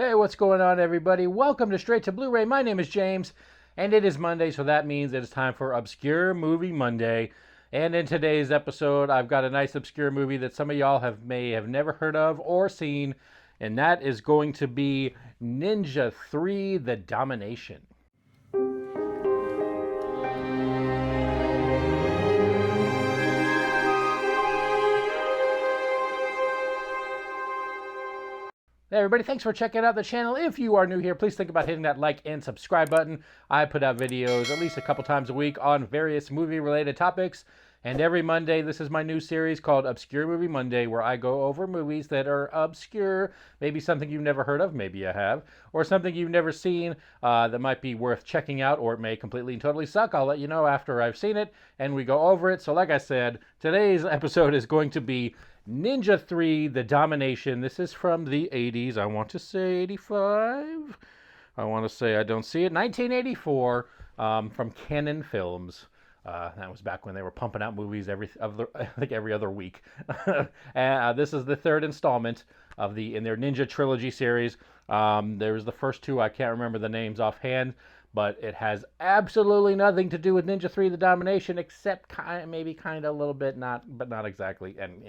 Hey, what's going on, everybody? Welcome to Straight to Blu-ray. My name is James, and it is Monday, so that means it is time for Obscure Movie Monday. And in today's episode, I've got a nice obscure movie that some of y'all may have never heard of or seen, and that is going to be Ninja 3: The Domination. Hey everybody, thanks for checking out the channel. If you are new here, please think about hitting that like and subscribe button. I put out videos at least a couple times a week on various movie-related topics. And every Monday, this is my new series called Obscure Movie Monday, where I go over movies that are obscure, maybe something you've never heard of, maybe you have, or something you've never seen that might be worth checking out, or it may completely and totally suck. I'll let you know after I've seen it, and we go over it. So like I said, today's episode is going to be Ninja 3: The Domination. This is from the 80s. I want to say 85. I want to say I don't see it. 1984 from Canon Films. That was back when they were pumping out movies I think every other week. And this is the third installment in their Ninja Trilogy series. There was the first two. I can't remember the names offhand, but it has absolutely nothing to do with Ninja 3: The Domination, except maybe kind of a little bit, but not exactly. And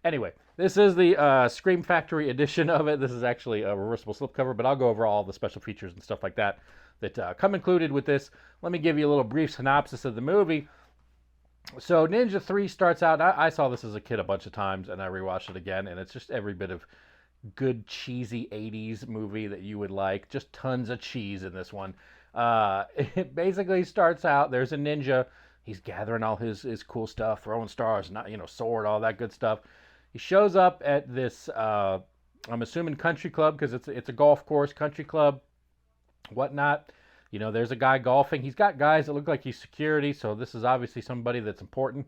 anyway, this is the Scream Factory edition of it. This is actually a reversible slipcover, but I'll go over all the special features and stuff like that come included with this. Let me give you a little brief synopsis of the movie. So Ninja 3 starts out, I saw this as a kid a bunch of times, and I rewatched it again, and it's just every bit of good, cheesy 80s movie that you would like. Just tons of cheese in this one. It basically starts out, there's a ninja. He's gathering all his cool stuff, throwing stars, sword, all that good stuff. He shows up at this, I'm assuming country club, because it's a golf course, country club, whatnot. There's a guy golfing. He's got guys that look like he's security, so this is obviously somebody that's important.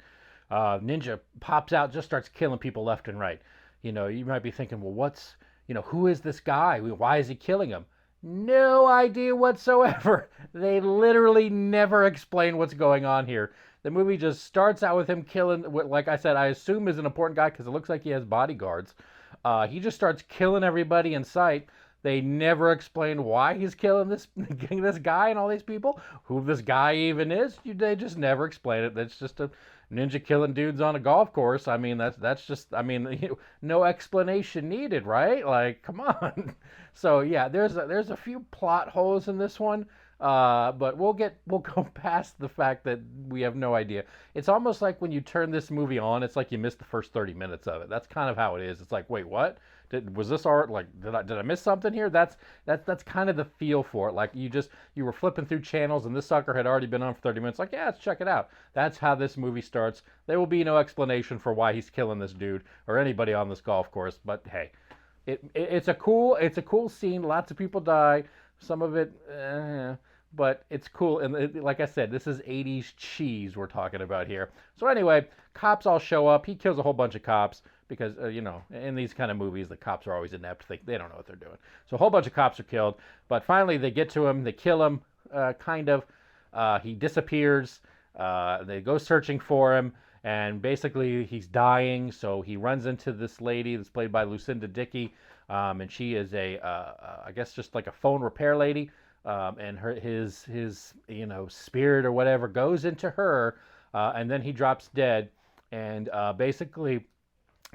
Ninja pops out, just starts killing people left and right. You might be thinking, well, who is this guy? Why is he killing him? No idea whatsoever. They literally never explain what's going on here. The movie just starts out with him killing, like I said, I assume is an important guy because it looks like he has bodyguards. He just starts killing everybody in sight. They never explain why he's killing this guy and all these people, who this guy even is. They just never explain it. That's just a ninja killing dudes on a golf course. I mean, that's just, no explanation needed, right? Like, come on. So yeah, there's a few plot holes in this one. But we'll go past the fact that we have no idea. It's almost like when you turn this movie on, it's like you missed the first 30 minutes of it. That's kind of how it is. It's like, wait, what? Was this art? Like, did I miss something here? That's kind of the feel for it. Like you were flipping through channels and this sucker had already been on for 30 minutes. Like, yeah, let's check it out. That's how this movie starts. There will be no explanation for why he's killing this dude or anybody on this golf course. But hey, it's a cool scene. Lots of people die. Some of it, but it's cool. And like I said, this is 80s cheese we're talking about here. So anyway, cops all show up. He kills a whole bunch of cops because, in these kind of movies, the cops are always inept. They don't know what they're doing. So a whole bunch of cops are killed. But finally, they get to him. They kill him, kind of. He disappears. They go searching for him. And basically, he's dying. So he runs into this lady that's played by Lucinda Dickey. And she is I guess just like a phone repair lady. And his spirit or whatever goes into her, and then he drops dead. And basically,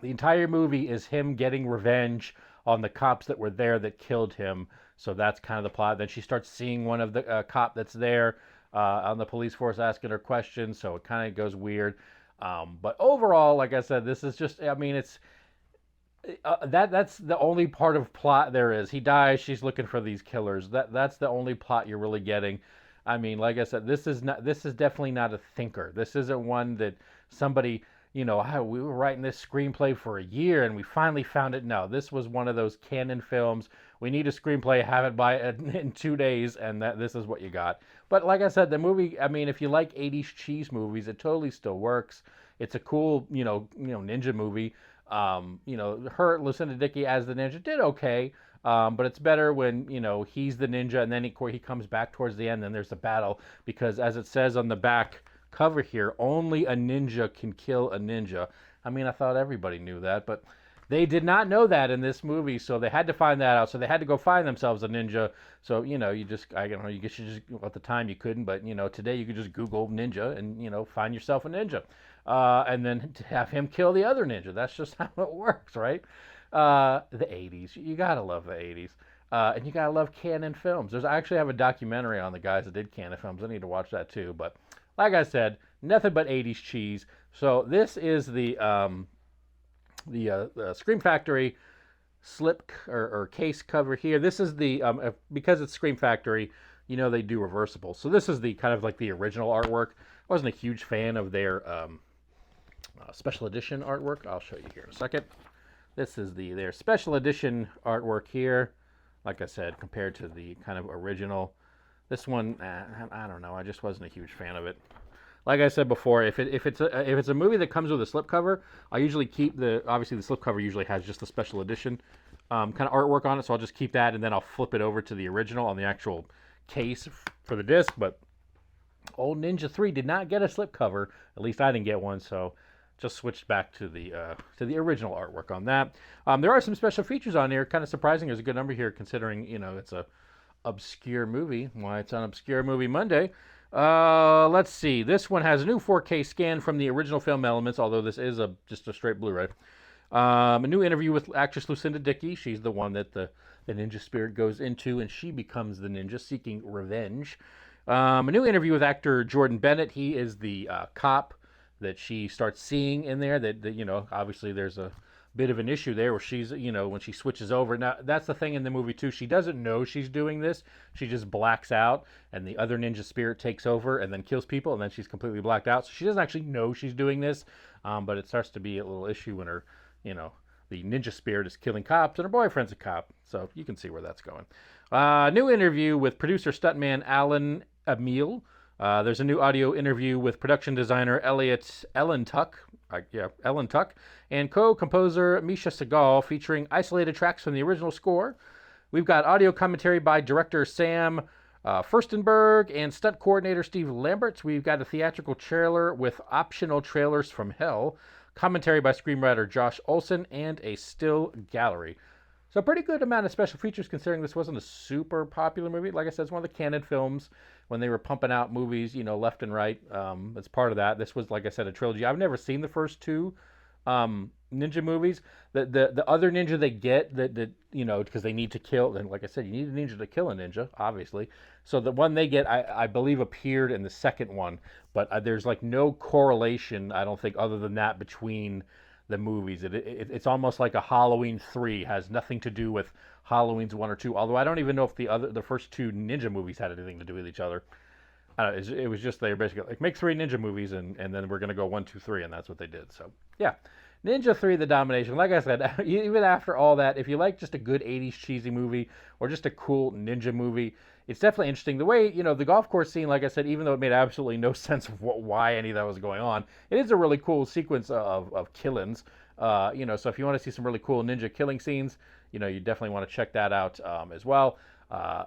the entire movie is him getting revenge on the cops that were there that killed him. So that's kind of the plot. Then she starts seeing one of the cop that's there on the police force asking her questions. So it kind of goes weird. But overall, like I said, this is just, it's that's the only part of plot there is. He dies, she's looking for these killers. That's the only plot you're really getting. Like I said, this is definitely not a thinker. This isn't one that somebody, we were writing this screenplay for a year and we finally found it. No, this was one of those Canon Films. We need a screenplay, have it in 2 days, and this is what you got. But like I said, the movie, if you like 80s cheese movies, it totally still works. It's a cool, ninja movie. Lucinda Dickey as the ninja did okay, but it's better when, he's the ninja and then he comes back towards the end and there's a battle, because as it says on the back cover here, only a ninja can kill a ninja. I thought everybody knew that, but They did not know that in this movie, so they had to find that out. So they had to go find themselves a ninja. So, you just, I don't know, you guess you just, at the time you couldn't, but, today you could just Google ninja and, find yourself a ninja. And then to have him kill the other ninja. That's just how it works, right? The 80s. You gotta love the 80s. And you gotta love Canon Films. I actually have a documentary on the guys that did Canon Films. I need to watch that too. But like I said, nothing but 80s cheese. So this is the Scream Factory slip or case cover here. This is the because it's Scream Factory, they do reversible. So this is the kind of like the original artwork. I wasn't a huge fan of their special edition artwork. I'll show you here in a second. This is their special edition artwork here. Like I said, compared to the kind of original, this one, I don't know. I just wasn't a huge fan of it. Like I said before, if it's a movie that comes with a slipcover, I usually keep obviously the slipcover usually has just the special edition kind of artwork on it, so I'll just keep that and then I'll flip it over to the original on the actual case for the disc. But old Ninja 3 did not get a slipcover. At least I didn't get one, so just switched back to the original artwork on that. There are some special features on here. Kind of surprising. There's a good number here considering it's a obscure movie. Why it's on Obscure Movie Monday. Let's see. This one has a new 4K scan from the original film elements, although this is just a straight Blu-ray. A new interview with actress Lucinda Dickey. She's the one that the ninja spirit goes into, and she becomes the ninja seeking revenge. A new interview with actor Jordan Bennett. He is the cop that she starts seeing in there. That obviously there's a bit of an issue there where she's, when she switches over. Now, that's the thing in the movie, too. She doesn't know she's doing this. She just blacks out, and the other ninja spirit takes over and then kills people, and then she's completely blacked out. So she doesn't actually know she's doing this, but it starts to be a little issue when her, the ninja spirit is killing cops, and her boyfriend's a cop. So you can see where that's going. New interview with producer stuntman Alan Emile. There's a new audio interview with production designer Ellen Tuck, and co-composer Misha Segal, featuring isolated tracks from the original score. We've got audio commentary by director Sam Furstenberg and stunt coordinator Steve Lamberts. We've got a theatrical trailer with optional trailers from hell, commentary by screenwriter Josh Olson, and a still gallery. So a pretty good amount of special features considering this wasn't a super popular movie. Like I said, it's one of the Canon Films when they were pumping out movies, left and right. It's part of that. This was, like I said, a trilogy. I've never seen the first two ninja movies. The other ninja they get that because they need to kill, and like I said, you need a ninja to kill a ninja, obviously. So the one they get, I believe, appeared in the second one, but there's like no correlation, I don't think, other than that between the movies. It's almost like a Halloween 3 has nothing to do with Halloween's 1 or 2. Although I don't even know if the first two ninja movies had anything to do with each other. It was just they were basically like, make 3 ninja movies and then we're gonna go 1, 2, 3, and that's what they did. So yeah, Ninja 3: The Domination. Like I said, even after all that, if you like just a good 80s cheesy movie or just a cool ninja movie, it's definitely interesting. The way, the golf course scene, like I said, even though it made absolutely no sense of why any of that was going on, it is a really cool sequence of killings. So if you want to see some really cool ninja killing scenes, you definitely want to check that out as well.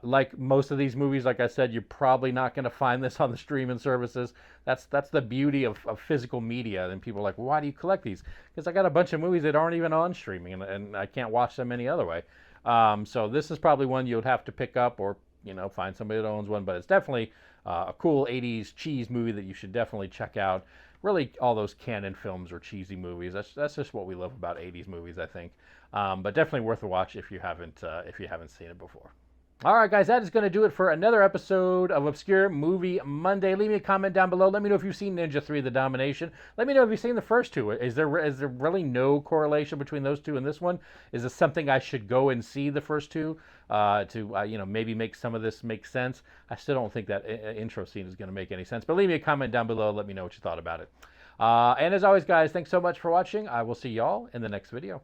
Like most of these movies, like I said, you're probably not going to find this on the streaming services. That's the beauty of physical media. And people are like, well, why do you collect these? Because I got a bunch of movies that aren't even on streaming, and I can't watch them any other way. So this is probably one you'll have to pick up or find somebody that owns one. But it's definitely a cool 80s cheese movie that you should definitely check out. Really, all those Canon Films or cheesy movies. That's just what we love about 80s movies, I think. But definitely worth a watch if you haven't seen it before. All right, guys, that is going to do it for another episode of Obscure Movie Monday. Leave me a comment down below. Let me know if you've seen Ninja 3: The Domination. Let me know if you've seen the first two. Is there really no correlation between those two and this one? Is this something I should go and see the first two to maybe make some of this make sense? I still don't think that intro scene is going to make any sense. But leave me a comment down below. Let me know what you thought about it. And as always, guys, thanks so much for watching. I will see y'all in the next video.